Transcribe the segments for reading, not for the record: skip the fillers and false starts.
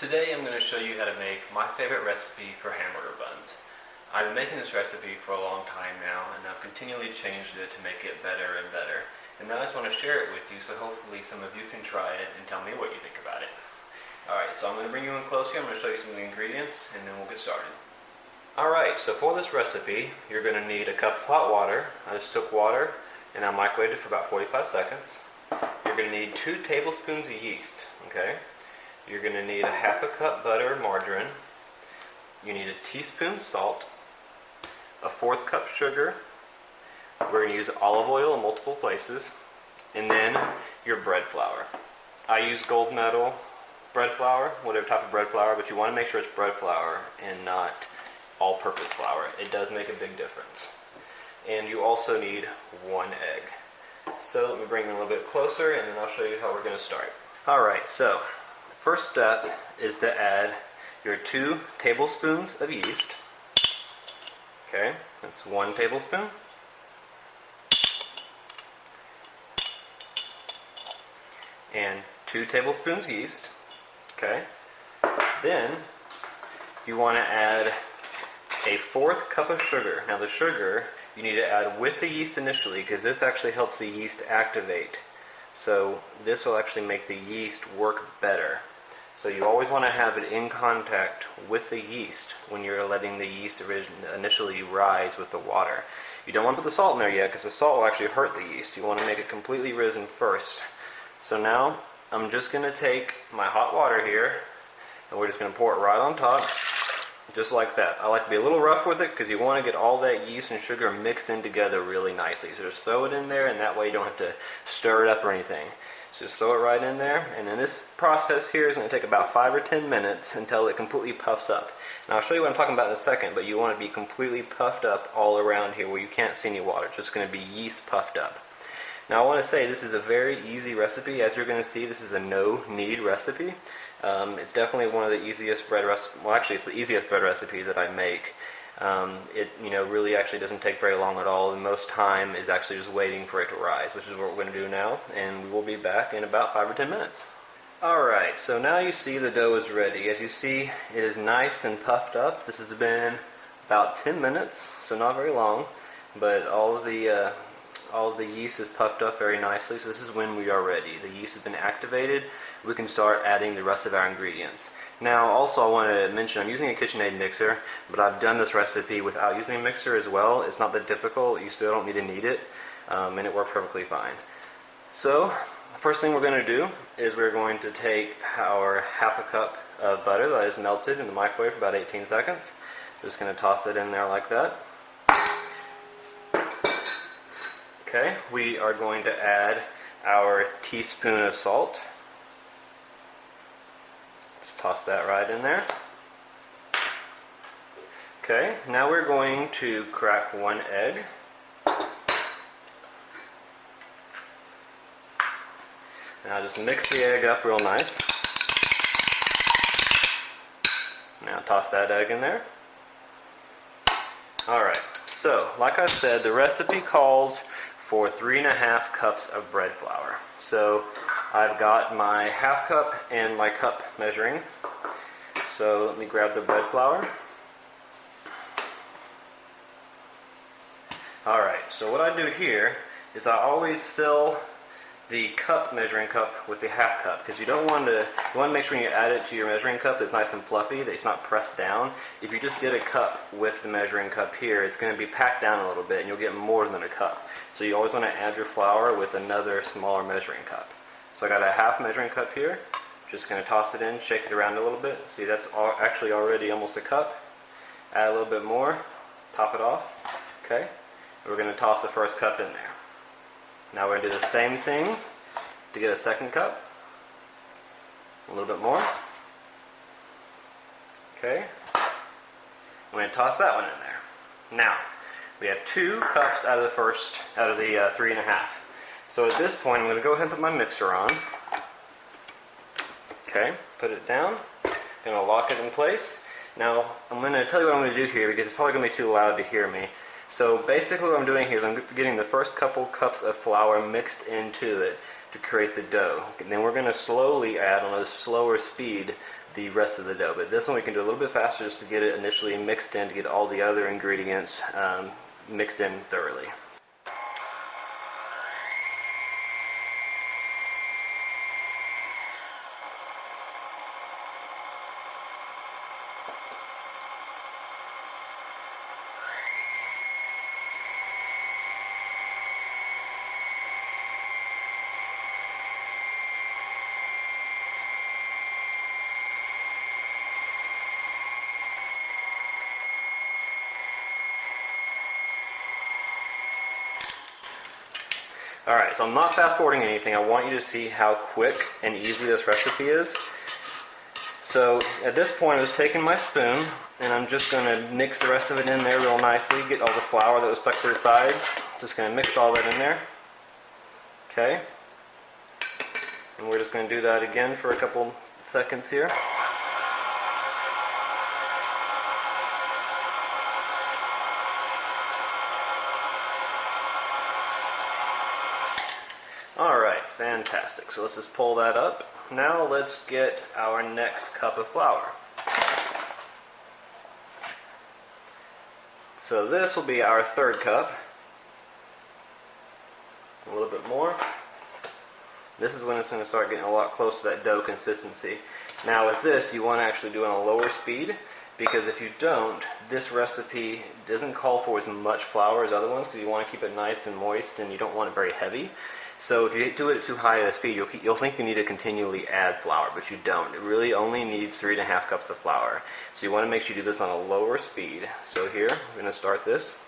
Today I'm going to show you how to make my favorite recipe for hamburger buns. I've been making this recipe for a long time now, and I've continually changed it to make it better and better. And now I just want to share it with you, so hopefully some of you can try it and tell me what you think about it. Alright, so I'm going to bring you in close here. I'm going to show you some of the ingredients, and then we'll get started. Alright, so for this recipe, you're going to need a cup of hot water. I just took water and I microwaved it for about 45 seconds. You're going to need 2 tablespoons of yeast, okay? You're going to need a half a cup butter or margarine. You need a teaspoon salt, a 1/4 cup sugar. We're going to use olive oil in multiple places, and then your bread flour. I use gold medal bread flour, whatever type of bread flour, but you want to make sure it's bread flour and not all-purpose flour. It does make a big difference. And you also need 1 egg. So let me bring it a little bit closer, and then I'll show you how we're going to start. Alright, so first step is to add your 2 tablespoons of yeast. Okay, that's 1 tablespoon. And 2 tablespoons yeast. Okay, then you want to add a 1/4 cup of sugar. Now the sugar you need to add with the yeast initially, because this actually helps the yeast activate. So this will actually make the yeast work better. So you always want to have it in contact with the yeast when you're letting the yeast initially rise with the water. You don't want to put the salt in there yet, because the salt will actually hurt the yeast. You want to make it completely risen first. So now I'm just going to take my hot water here, and we're just going to pour it right on top, just like that. I like to be a little rough with it because you want to get all that yeast and sugar mixed in together really nicely. So just throw it in there, and that way you don't have to stir it up or anything. So just throw it right in there, and then this process here is going to take about 5 or 10 minutes until it completely puffs up. Now I'll show you what I'm talking about in a second, but you want to be completely puffed up all around here where you can't see any water. It's just going to be yeast puffed up. Now I want to say this is a very easy recipe. As you're going to see, this is a no-knead recipe. It's definitely one of the easiest bread recipes. Well, actually, it's the easiest bread recipe that I make. It really actually doesn't take very long at all. The most time is actually just waiting for it to rise, which is what we're going to do now, and we will be back in about 5 or 10 minutes. Alright, so now you see the dough is ready. As you see, it is nice and puffed up. This has been about 10 minutes, so not very long, but all of the yeast is puffed up very nicely, so this is when we are ready. The yeast has been activated. We can start adding the rest of our ingredients. Now also I want to mention I'm using a KitchenAid mixer, but I've done this recipe without using a mixer as well. It's not that difficult. You still don't need to knead it, and it worked perfectly fine. So the first thing we're going to do is we're going to take our half a cup of butter that is melted in the microwave for about 18 seconds. Just going to toss it in there like that. Okay, we are going to add our teaspoon of salt. Let's toss that right in there. Okay, now we're going to crack 1 egg. Now just mix the egg up real nice. Now toss that egg in there. Alright, so like I said, the recipe calls for 3½ cups of bread flour. So I've got my half cup and my cup measuring. So let me grab the bread flour. Alright, so what I do here is I always fill the measuring cup with the half cup, because you want to make sure when you add it to your measuring cup that it's nice and fluffy, that it's not pressed down. If you just get a cup with the measuring cup here, it's going to be packed down a little bit and you'll get more than a cup. So you always want to add your flour with another smaller measuring cup. So I got a half measuring cup here. Just going to toss it in, shake it around a little bit. See, that's actually already almost a cup. Add a little bit more, top it off. Okay, we're going to toss the first cup in there. Now we're going to do the same thing to get a second cup. A little bit more. Okay. I'm going to toss that one in there. Now, we have 2 cups out of the 3½. So at this point, I'm going to go ahead and put my mixer on. Okay, put it down. Going to lock it in place. Now, I'm going to tell you what I'm going to do here, because it's probably going to be too loud to hear me. So basically what I'm doing here is I'm getting the first couple cups of flour mixed into it. to create the dough. And then we're going to slowly add on a slower speed the rest of the dough. But this one we can do a little bit faster just to get it initially mixed in, to get all the other ingredients mixed in thoroughly. Alright, so I'm not fast forwarding anything. I want you to see how quick and easy this recipe is. So at this point I was taking my spoon and I'm just going to mix the rest of it in there real nicely, get all the flour that was stuck to the sides. Just going to mix all that in there. Okay. And we're just going to do that again for a couple seconds here. Alright, fantastic. So let's just pull that up. Now let's get our next cup of flour. So this will be our third cup. A little bit more. This is when it's going to start getting a lot close to that dough consistency. Now with this, you want to actually do it on a lower speed, because if you don't, this recipe doesn't call for as much flour as other ones, because you want to keep it nice and moist and you don't want it very heavy. So if you do it at too high a speed, you'll think you need to continually add flour, but you don't. It really only needs 3.5 cups of flour. So you want to make sure you do this on a lower speed. So here, we're going to start this.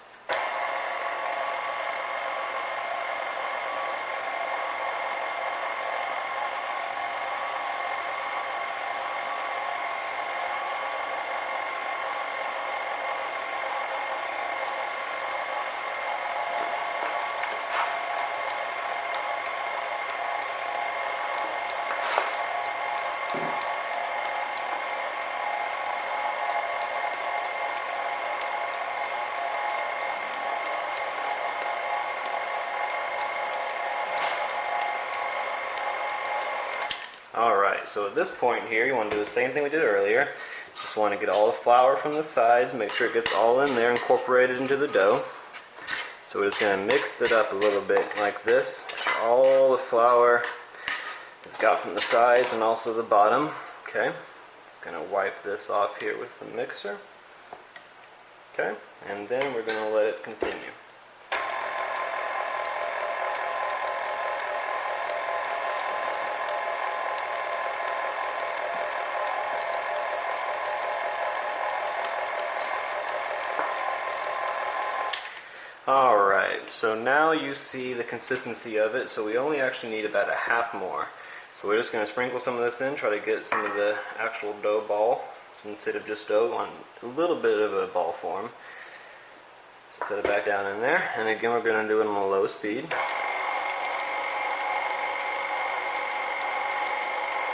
Alright, so at this point here, you want to do the same thing we did earlier. Just want to get all the flour from the sides, make sure it gets all in there, incorporated into the dough. So we're just going to mix it up a little bit like this. All the flour it's got from the sides and also the bottom. Okay, just going to wipe this off here with the mixer. Okay, and then we're going to let it continue. Alright, so now you see the consistency of it, so we only actually need about a half more. So we're just going to sprinkle some of this in, try to get some of the actual dough ball, so instead of just dough, on a little bit of a ball form. So put it back down in there, and again we're going to do it on a low speed.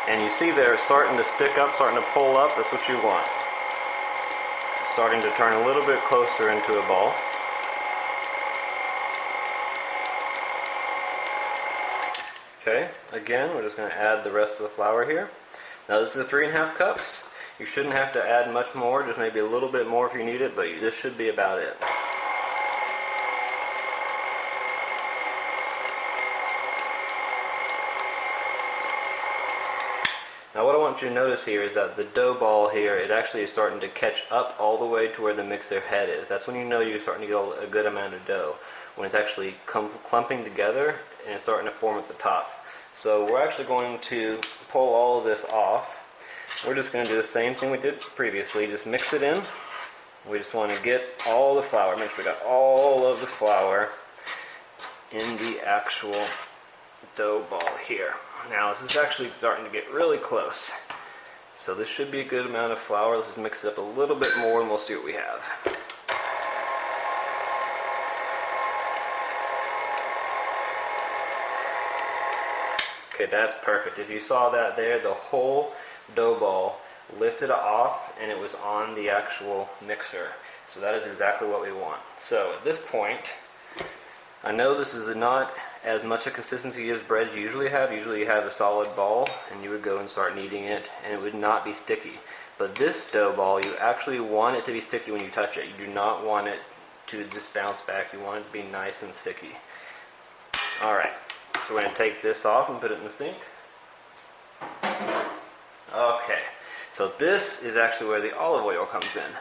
And you see there it's starting to stick up, starting to pull up, that's what you want. It's starting to turn a little bit closer into a ball. Okay, again, we're just going to add the rest of the flour here. Now this is 3.5 cups. You shouldn't have to add much more, just maybe a little bit more if you need it, but this should be about it. Now what I want you to notice here is that the dough ball here, it actually is starting to catch up all the way to where the mixer head is. That's when you know you're starting to get a good amount of dough. When it's actually clumping together and it's starting to form at the top. So we're actually going to pull all of this off. We're just going to do the same thing we did previously, just mix it in. We just want to get all the flour, make sure we got all of the flour in the actual dough ball here. Now this is actually starting to get really close. So this should be a good amount of flour. Let's just mix it up a little bit more and we'll see what we have. Okay, that's perfect. If you saw that there, the whole dough ball lifted off and it was on the actual mixer. So that is exactly what we want. So at this point, I know this is not as much a consistency as breads usually have. Usually you have a solid ball and you would go and start kneading it and it would not be sticky. But this dough ball, you actually want it to be sticky when you touch it. You do not want it to just bounce back. You want it to be nice and sticky. Alright, so we're going to take this off and put it in the sink. Okay, so this is actually where the olive oil comes in.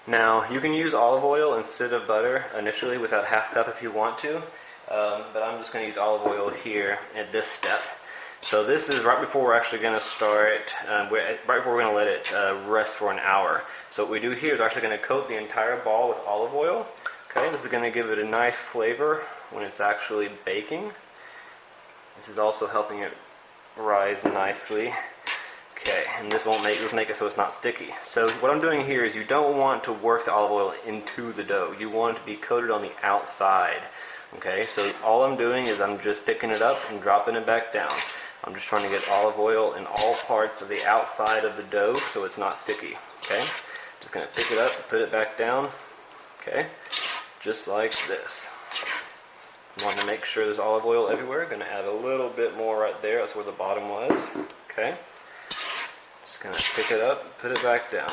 Now, you can use olive oil instead of butter initially with that half cup if you want to, but I'm just going to use olive oil here at this step. So this is right before we're actually going to start, right before we're going to let it rest for an hour. So what we do here is we're actually going to coat the entire ball with olive oil. Okay, this is going to give it a nice flavor when it's actually baking. This is also helping it rise nicely. Okay, and this make it so it's not sticky. So what I'm doing here is you don't want to work the olive oil into the dough. You want it to be coated on the outside. Okay, so all I'm doing is I'm just picking it up and dropping it back down. I'm just trying to get olive oil in all parts of the outside of the dough so it's not sticky. Okay, just going to pick it up and put it back down. Okay, just like this. I want to make sure there's olive oil everywhere. Going to add a little bit more right there. That's where the bottom was. Okay. Just going to pick it up, put it back down.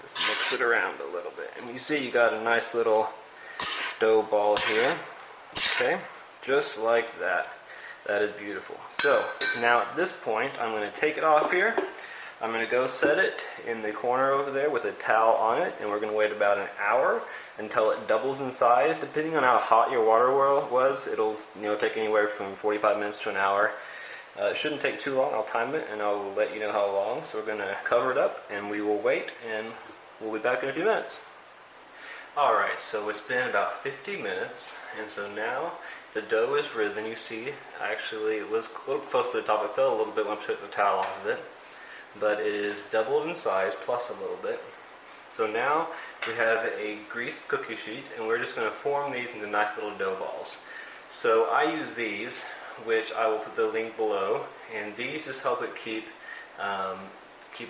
Just mix it around a little bit. And you see you got a nice little dough ball here. Okay, just like that. That is beautiful. So now at this point, I'm going to take it off here. I'm going to go set it in the corner over there with a towel on it, and we're going to wait about an hour until it doubles in size. Depending on how hot your water was, it'll take anywhere from 45 minutes to an hour. It shouldn't take too long. I'll time it and I'll let you know how long. So we're going to cover it up and we will wait, and we'll be back in a few minutes. Alright, so it's been about 50 minutes, and so now the dough is risen. You see, actually it was a little close to the top. It fell a little bit when I took the towel off of it, but it is doubled in size plus a little bit. So now we have a greased cookie sheet, and we're just going to form these into nice little dough balls. So I use these, which I will put the link below, and these just help it keep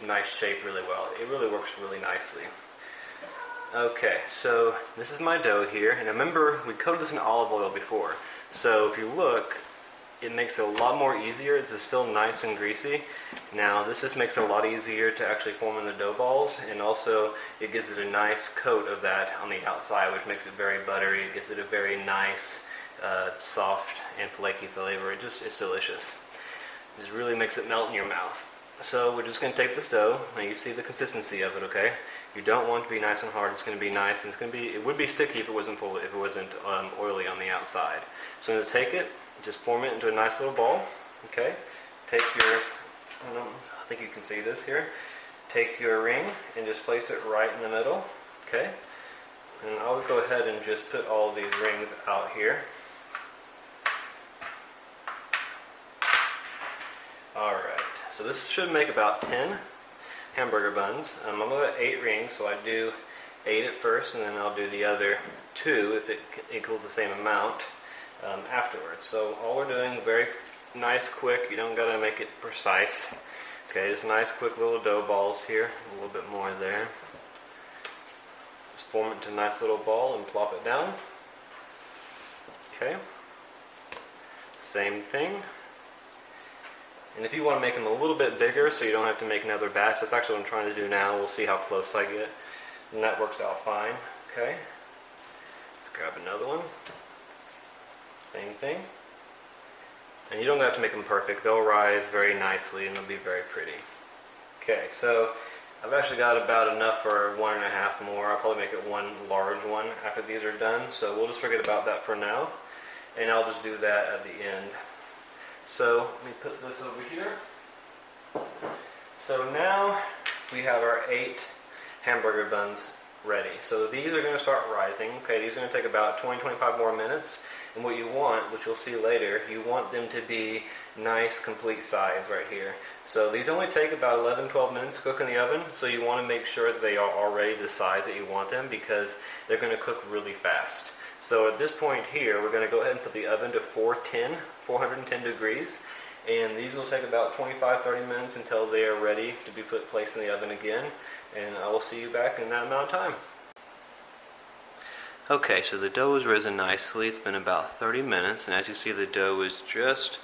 nice shape really well. It really works really nicely. Okay, so this is my dough here, and remember we coated this in olive oil before. So if you look, it makes it a lot more easier. It's still nice and greasy. Now this just makes it a lot easier to actually form in the dough balls, and also it gives it a nice coat of that on the outside, which makes it very buttery. It gives it a very nice soft and flaky flavor. It's delicious. It just really makes it melt in your mouth. So we're just going to take this dough. Now you see the consistency of it, okay? You don't want it to be nice and hard. It's going to be nice, and it would be sticky if it wasn't oily on the outside. So I'm going to take it, just form it into a nice little ball. Okay? Take your, I think you can see this here. Take your ring and just place it right in the middle. Okay? And I'll go ahead and just put all these rings out here. Alright, so this should make about 10 hamburger buns. I'm going to 8 rings, so I do 8 at first, and then I'll do the other 2 if it equals the same amount afterwards. So all we're doing, very nice, quick. You don't got to make it precise. Okay, just nice, quick little dough balls here. A little bit more there. Just form it into a nice little ball and plop it down. Okay. Same thing. And if you want to make them a little bit bigger so you don't have to make another batch, that's actually what I'm trying to do now. We'll see how close I get. And that works out fine. Okay. Let's grab another one. Same thing. And you don't have to make them perfect. They'll rise very nicely and they'll be very pretty. Okay, so I've actually got about enough for 1.5 more. I'll probably make it one large one after these are done. So we'll just forget about that for now. And I'll just do that at the end. So let me put this over here. So now we have our 8 hamburger buns ready. So these are going to start rising. Okay, these are going to take about 20-25 more minutes. And what you want, which you'll see later, you want them to be nice, complete size right here. So these only take about 11-12 minutes to cook in the oven. So you want to make sure that they are already the size that you want them, because they're going to cook really fast. So at this point here, we're going to go ahead and put the oven to 410 degrees. And these will take about 25-30 minutes until they are ready to be placed in the oven again. And I will see you back in that amount of time. Okay, so the dough has risen nicely. It's been about 30 minutes, and as you see, the dough is just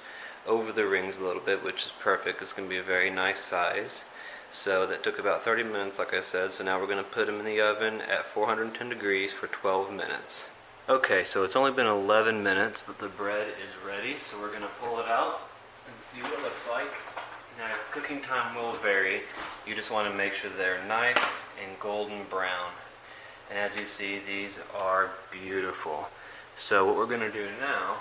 over the rings a little bit, which is perfect. It's going to be a very nice size. So that took about 30 minutes, like I said. So now we're going to put them in the oven at 410 degrees for 12 minutes. Okay, so it's only been 11 minutes, but the bread is ready. So we're going to pull it out and see what it looks like. Now, cooking time will vary. You just want to make sure they're nice and golden brown. And as you see, these are beautiful. So what we're going to do now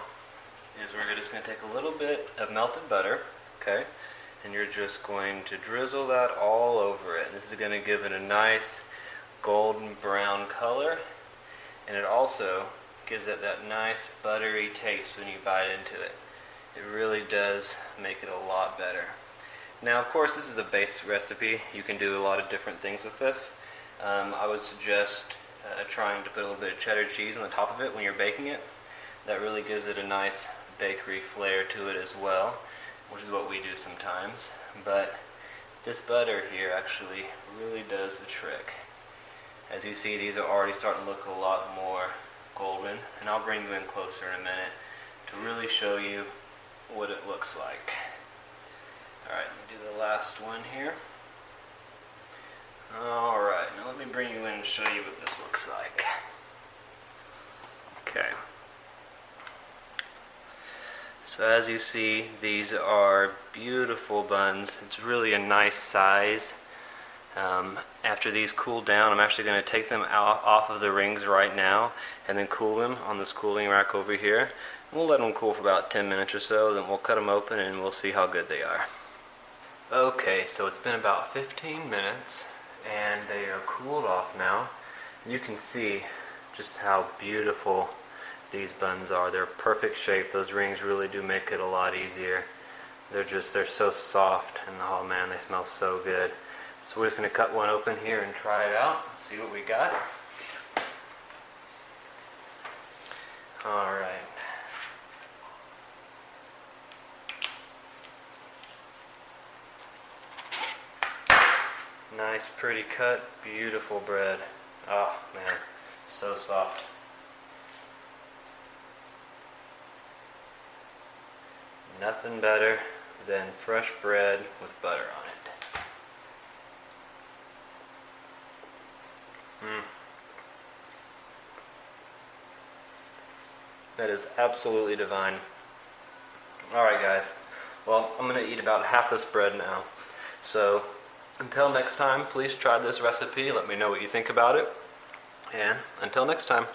is we're just going to take a little bit of melted butter, okay? And you're just going to drizzle that all over it. This is going to give it a nice golden brown color. And it also gives it that nice buttery taste when you bite into it. It really does make it a lot better. Now, of course, this is a base recipe. You can do a lot of different things with this. I would suggest trying to put a little bit of cheddar cheese on the top of it when you're baking it. That really gives it a nice bakery flair to it as well, which is what we do sometimes. But this butter here actually really does the trick. As you see, these are already starting to look a lot more golden, and I'll bring you in closer in a minute to really show you what it looks like. Alright, let me do the last one here. Alright, now let me bring you in and show you what this looks like. Okay. So as you see, these are beautiful buns. It's really a nice size. After these cool down, I'm actually going to take them out off of the rings right now and then cool them on this cooling rack over here. We'll let them cool for about 10 minutes or so, then we'll cut them open and we'll see how good they are. Okay, so it's been about 15 minutes and they are cooled off now. You can see just how beautiful these buns are. They're perfect shape. Those rings really do make it a lot easier. They're so soft, and oh man, they smell so good. So we're just going to cut one open here and try it out, see what we got. Alright. Nice, pretty cut, beautiful bread. Oh man, so soft. Nothing better than fresh bread with butter on it. That is absolutely divine. Alright guys, well, I'm going to eat about half this bread now. So, until next time, please try this recipe. Let me know what you think about it. And until next time.